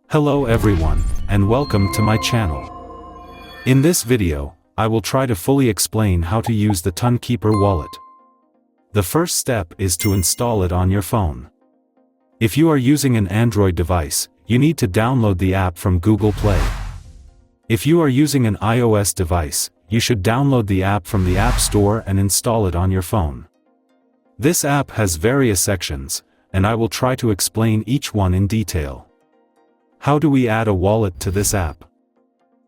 Hello everyone, and welcome to my channel. In this video, I will try to fully explain how to use the TonKeeper wallet. The first step is to install it on your phone. If you are using an Android device, you need to download the app from Google Play. If you are using an iOS device, you should download the app from the App Store and install it on your phone. This app has various sections, and I will try to explain each one in detail. How do we add a wallet to this app?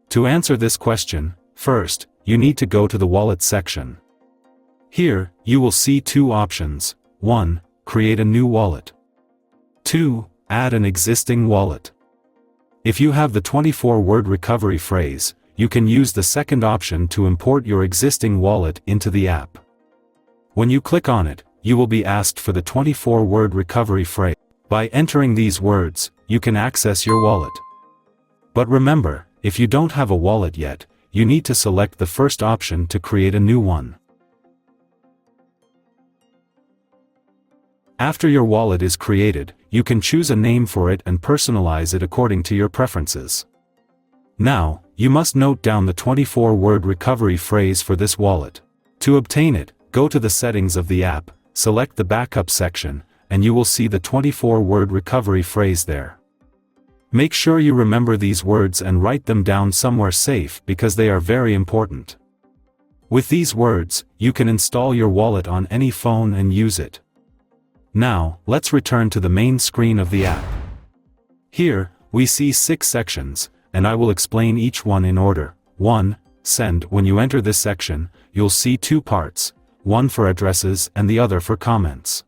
To answer this question, first, you need to go to the Wallet section. Here, you will see two options. 1. Create a new wallet. 2. Add an existing wallet. If you have the 24-word recovery phrase, you can use the second option to import your existing wallet into the app. When you click on it, you will be asked for the 24-word recovery phrase. By entering these words, you can access your wallet. But remember, if you don't have a wallet yet, you need to select the first option to create a new one. After your wallet is created, you can choose a name for it and personalize it according to your preferences. Now, you must note down the 24-word recovery phrase for this wallet. To obtain it, go to the settings of the app, select the backup section, and you will see the 24-word recovery phrase there. Make sure you remember these words and write them down somewhere safe because they are very important. With these words, you can install your wallet on any phone and use it. Now, let's return to the main screen of the app. Here, we see 6 sections, and I will explain each one in order. 1. Send. When you enter this section, you'll see 2 parts, one for addresses and the other for comments.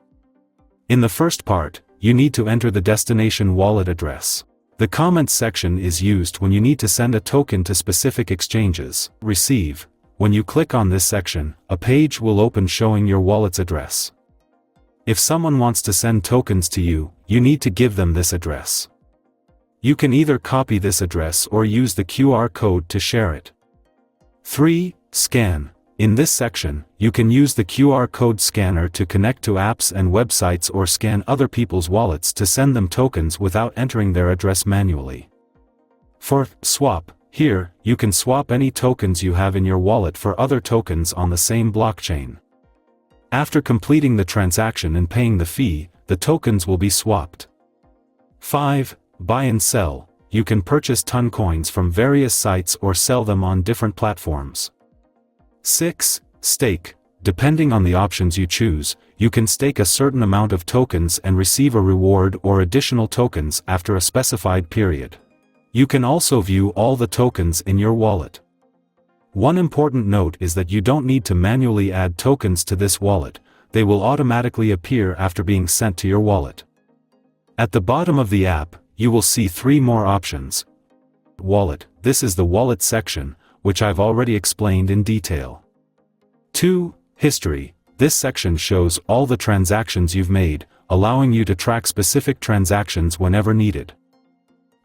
In the first part, you need to enter the destination wallet address. The comments section is used when you need to send a token to specific exchanges. Receive. When you click on this section, a page will open showing your wallet's address. If someone wants to send tokens to you, you need to give them this address. You can either copy this address or use the QR code to share it. 3. Scan. In this section, you can use the QR code scanner to connect to apps and websites or scan other people's wallets to send them tokens without entering their address manually. 4. Swap. Here, you can swap any tokens you have in your wallet for other tokens on the same blockchain. After completing the transaction and paying the fee, the tokens will be swapped. 5. Buy and sell. You can purchase TonCoins from various sites or sell them on different platforms. 6. Stake. Depending on the options you choose, you can stake a certain amount of tokens and receive a reward or additional tokens after a specified period. You can also view all the tokens in your wallet. One important note is that you don't need to manually add tokens to this wallet, they will automatically appear after being sent to your wallet. At the bottom of the app, you will see 3 more options. Wallet. This is the wallet section, which I've already explained in detail. 2. History. This section shows all the transactions you've made, allowing you to track specific transactions whenever needed.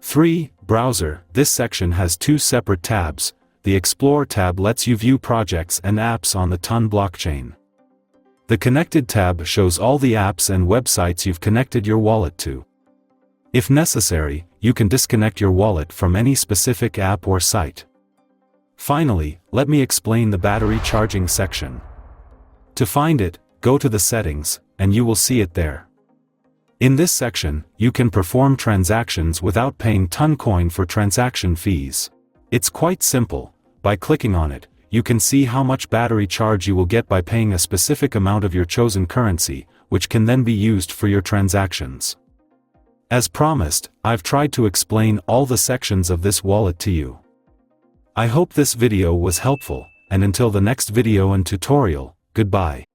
3. Browser. This section has 2 separate tabs. The Explore tab lets you view projects and apps on the Ton blockchain. The Connected tab shows all the apps and websites you've connected your wallet to. If necessary, you can disconnect your wallet from any specific app or site. Finally, let me explain the battery charging section. To find it, go to the settings, and you will see it there. In this section, you can perform transactions without paying TonCoin for transaction fees. It's quite simple. By clicking on it, you can see how much battery charge you will get by paying a specific amount of your chosen currency, which can then be used for your transactions. As promised, I've tried to explain all the sections of this wallet to you. I hope this video was helpful, and until the next video and tutorial, goodbye.